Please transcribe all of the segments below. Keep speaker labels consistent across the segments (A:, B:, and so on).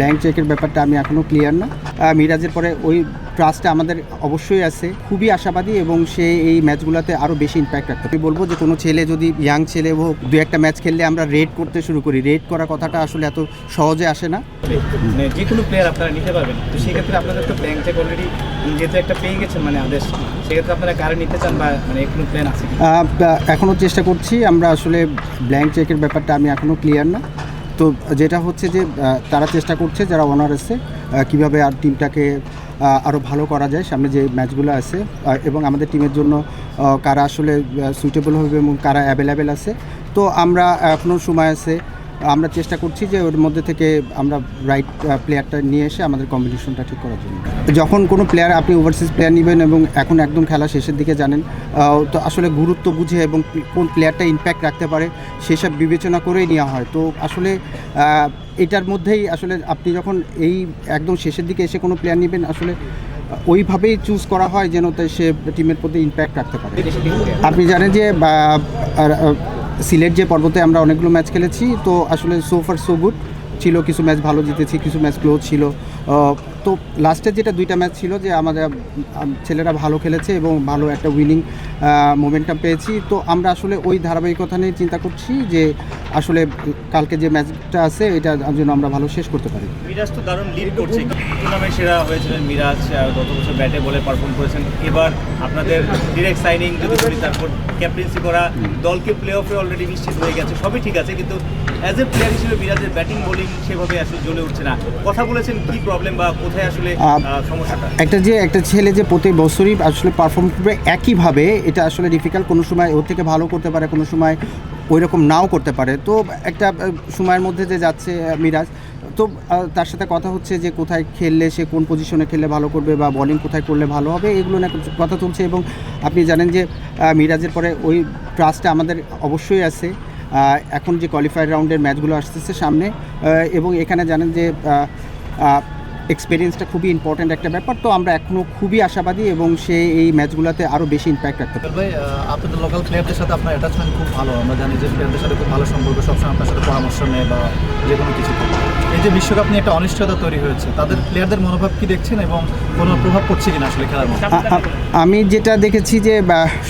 A: Blank চেকের ব্যাপারটা আমি এখনও ক্লিয়ার না। মিরাজের পরে ওই ট্রাস্টটা আমাদের অবশ্যই আছে, খুবই আশাবাদী এবং সে এই ম্যাচগুলোতে আরও বেশি ইম্প্যাক্ট রাখতে। আমি বলবো যে কোনো ছেলে যদি ইয়াং ছেলে হোক, দু একটা ম্যাচ খেললে আমরা রেড করতে শুরু করি। রেড করা কথাটা আসলে এত সহজে আসে না।
B: যে কোনো প্লেয়ার আপনারা নিতে পারবেন, তো সেক্ষেত্রে আপনাদের তো ব্ল্যাঙ্ক চেক অলরেডি যেহেতু একটা পেয়ে গেছেন মানে আদেশ, সেক্ষেত্রে আপনারা কারে নিতে চান বা মানে কোনো প্ল্যান আছে?
A: এখনও চেষ্টা করছি আমরা। আসলে ব্ল্যাঙ্ক চেকের ব্যাপারটা আমি এখনও ক্লিয়ার না। তো যেটা হচ্ছে যে তারা চেষ্টা করছে, যারা ওনার আছে, কীভাবে আর টিমটাকে আরও ভালো করা যায় সামনে যে ম্যাচগুলো আছে, এবং আমাদের টিমের জন্য কারা আসলে সুইটেবল হবে এবং কারা অ্যাভেলেবেল আছে। তো আমরা এখনও সময় আছে, আমরা চেষ্টা করছি যে ওর মধ্যে থেকে আমরা রাইট প্লেয়ারটা নিয়ে এসে আমাদের কম্বিনেশনটা ঠিক করার জন্য। যখন কোনো প্লেয়ার আপনি ওভারসিজ প্লেয়ার নেবেন এবং এখন একদম খেলা শেষের দিকে জানেন, তো আসলে গুরুত্ব বুঝে এবং কোন প্লেয়ারটা ইম্প্যাক্ট রাখতে পারে সেসব বিবেচনা করেই নেওয়া হয়। তো আসলে এটার মধ্যেই আসলে আপনি যখন এই একদম শেষের দিকে এসে কোনো প্লেয়ার নেবেন, আসলে ওইভাবেই চুজ করা হয় যেন তাই সে টিমের প্রতি ইম্প্যাক্ট রাখতে পারে। আপনি জানেন যে সিলেট যে পর্বতে আমরা অনেকগুলো ম্যাচ খেলেছি, তো আসলে সো ফার সো গুড ছিল। কিছু ম্যাচ ভালো জিতেছি, কিছু ম্যাচ ক্লোজ ছিল। তো লাস্টের যেটা দুইটা ম্যাচ ছিল যে আমাদের ছেলেরা ভালো খেলেছে এবং ভালো একটা উইনিং মোমেন্টাম পেয়েছি। তো আমরা আসলে ওই ধারাবাহিকতা নিয়ে চিন্তা করছি যে আসলে কালকে যে ম্যাচটা আছে এটার জন্য আমরা ভালো শেষ করতে পারি।
B: মিরাজ তো দারুণ লিড করছে, টুর্নামেন্ট সেরা হয়েছিলেন মিরাজ, গত বছর ব্যাটে বলে পারফর্ম করেছেন। এবার আপনাদের ডিরেক্ট সাইনিং যদি বলি, তারপর ক্যাপ্টেন্সি করা, দলকে প্লে অফে অলরেডি নিশ্চিত হয়ে গেছে, সবই ঠিক আছে, কিন্তু অ্যাজ এ প্লেয়ার হিসেবে মিরাজের ব্যাটিং বোলিং সেভাবে আসলে জ্বলে উঠছে না। কথা বলেছেন কি প্রবলেম বা কোথায় আসলে সমস্যাটা? একটা ছেলে যে প্রতি বছরই আসলে পারফর্ম করবে একইভাবে, এটা আসলে ডিফিকাল্ট। কোনো সময় ওর থেকে ভালো করতে পারে, কোনো সময় ওই রকম নাও করতে পারে। তো একটা সময়ের মধ্যে যে যাচ্ছে মিরাজ, তো তার সাথে কথা হচ্ছে যে কোথায় খেললে সে কোন পজিশনে খেললে ভালো করবে বা বলিং কোথায় করলে ভালো হবে, এগুলো নিয়ে কথা চলছে। এবং আপনি জানেন যে মিরাজের পরে ওই ট্রাস্টটা আমাদের অবশ্যই আছে। এখন যে কোয়ালিফায়ার রাউন্ডের ম্যাচগুলো আসতেছে সামনে, এবং এখানে জানেন যে এক্সপিরিয়েন্সটা খুবই ইম্পর্ট্যান্ট একটা ব্যাপার। তো আমরা এখনও খুবই আশাবাদী এবং সে এই ম্যাচগুলোতে আরও বেশি ইম্প্যাক্ট রাখতে পারে।
C: ভাই, আপনাদের লোকাল প্লেয়ারদের সাথে আপনার অ্যাটাচমেন্ট খুব ভালো। আমরা জানি যে প্লেয়ারদের সাথে খুব ভালো সম্পর্ক, সবসময় আপনার সাথে পরামর্শ নেয় বা যে কোনো কিছু। এই যে বিশ্বকাপ নিয়ে একটা অনিশ্চয়তা তৈরি হয়েছে, তাদের প্লেয়ারদের মনোভাব কি দেখছেন এবং কোনো প্রভাব পড়ছে কিনা আসলে খেলার মধ্যে?
A: আমি যেটা দেখেছি যে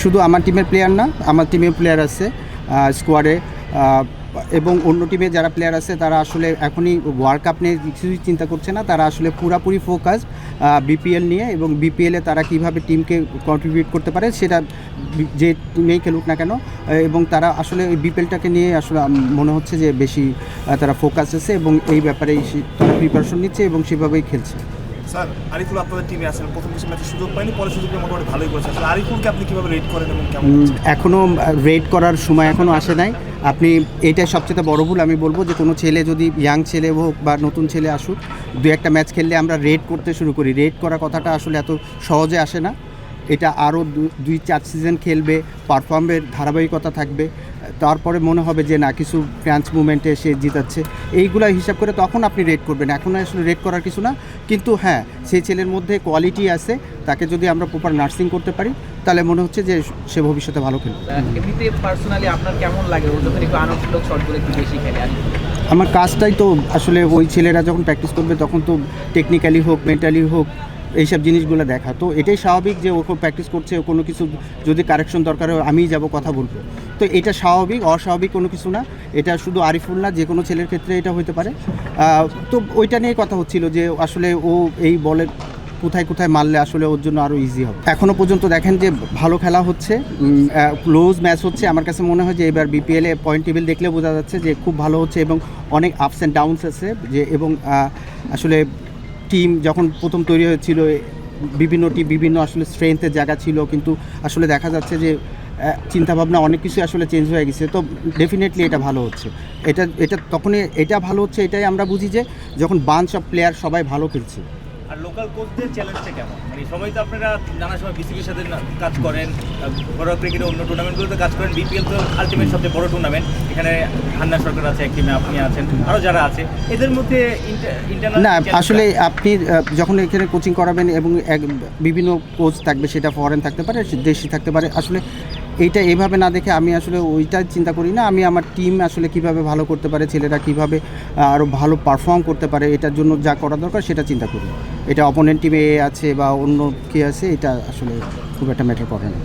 A: শুধু আমার টিমের প্লেয়ার না, আমার টিমের প্লেয়ার আছে স্কোয়াডে, এবং অন্য টিমে যারা প্লেয়ার আছে তারা আসলে এখনই ওয়ার্ল্ড কাপ নিয়ে কিছুই চিন্তা করছে না। তারা আসলে পুরোপুরি ফোকাস বিপিএল নিয়ে, এবং বিপিএলে তারা কীভাবে টিমকে কন্ট্রিবিউট করতে পারে সেটা যে টিমেই খেলুক না কেন। এবং তারা আসলে ওই বিপিএলটাকে নিয়ে আসলে মনে হচ্ছে যে বেশি তারা ফোকাস আছে এবং এই ব্যাপারেই তারা প্রিপারেশন নিচ্ছে এবং সেভাবেই খেলছে।
D: স্যার, আরিফুল আপনাদের টিমে আছেন, প্রথম কিছু ম্যাচে সুযোগ পায়নি, পরে সুযোগ পেয়ে মোটামুটি ভালোই করেছে। আসলে আরিফুলকে আপনি কীভাবে রেট করেন এবং কেমন?
A: এখনও রেট করার সময় এখনও আসে নাই। আপনি এইটাই সবচেয়ে বড় ভুল। আমি বলবো যে কোনো ছেলে যদি ইয়াং ছেলে হোক বা নতুন ছেলে আসুক, দু একটা ম্যাচ খেললে আমরা রেট করতে শুরু করি। রেট করা কথাটা আসলে এত সহজে আসে না। এটা আরও 2-4 সিজন খেলবে, পারফর্মের ধারাবাহিকতা থাকবে, তারপরে মনে হবে যে না কিছু ফ্রান্স মুভমেন্টে সে জিতাচ্ছে, এইগুলো হিসাব করে তখন আপনি রেট করবেন। এখন আসলে রেট করার কিছু না, কিন্তু হ্যাঁ সেই ছেলের মধ্যে কোয়ালিটি আছে, তাকে যদি আমরা প্রপার নার্সিং করতে পারি তাহলে মনে হচ্ছে যে সে ভবিষ্যতে ভালো খেলবে।
B: এমনিতে পার্সোনালি আপনার কেমন লাগে ও যখন একটু আনন্দমূলক শটগুলো একটু বেশি খেলে?
A: আমার কাজটাই তো আসলে ওই ছেলেরা যখন প্র্যাকটিস করবে তখন তো টেকনিক্যালি হোক মেন্টালি হোক এইসব জিনিসগুলো দেখা। তো এটাই স্বাভাবিক যে ও প্র্যাকটিস করছে, ও কোনো কিছু যদি কারেকশন দরকার হয় আমিই যাব কথা বলবো। তো এটা স্বাভাবিক, অস্বাভাবিক কোনো কিছু না। এটা শুধু আরিফুল না, যে কোনো ছেলের ক্ষেত্রে এটা হতে পারে। তো ওইটা নিয়ে কথা হচ্ছিল যে আসলে ও এই বলে কোথায় কোথায় মারলে আসলে ওর জন্য আরও ইজি হবে। এখনও পর্যন্ত দেখেন যে ভালো খেলা হচ্ছে, ক্লোজ ম্যাচ হচ্ছে। আমার কাছে মনে হয় যে এবার বিপিএলে পয়েন্ট টেবিল দেখলে বোঝা যাচ্ছে যে খুব ভালো হচ্ছে এবং অনেক আপস অ্যান্ড ডাউনস আছে যে। এবং আসলে টিম যখন প্রথম তৈরি হয়েছিল বিভিন্ন টিম বিভিন্ন আসলে স্ট্রেংথের জায়গা ছিল, কিন্তু আসলে দেখা যাচ্ছে যে চিন্তাভাবনা অনেক কিছু আসলে চেঞ্জ হয়ে গেছে। তো ডেফিনেটলি এটা ভালো হচ্ছে। এটা তখনই এটা ভালো হচ্ছে, এটাই আমরা বুঝি যে যখন বাঞ্চ অফ প্লেয়ার সবাই ভালো খেলছে।
B: আর লোকাল কোচদের চ্যালেঞ্জটা কেমন? মানে সবাই তো আপনারা নানা সময় বিসিবির সাথে কাজ করেন, ঘরোয়া ক্রিকেটে অন্য টুর্নামেন্টগুলোতে কাজ করেন, বিপিএল তো আলটিমেট সবচেয়ে বড় টুর্নামেন্ট। এখানে হান্না সরকার আছে এক টিমে, আপনি আছেন, আরও যারা আছে, এদের মধ্যে
A: না আসলে আপনি যখন এখানে কোচিং করাবেন এবং বিভিন্ন কোচ থাকবে, সেটা ফরেন থাকতে পারে, দেশি থাকতে পারে। আসলে এইটা এভাবে না দেখে আমি আসলে ওইটা চিন্তা করি না, আমি আমার টিম আসলে কিভাবে ভালো করতে পারে, ছেলেরা কিভাবে আরও ভালো পারফর্ম করতে পারে, এটার জন্য যা করা দরকার সেটা চিন্তা করি। এটা অপোনেন্ট টিমে আছে বা অন্য কে আছে, এটা আসলে খুব একটা ম্যাটার করে না।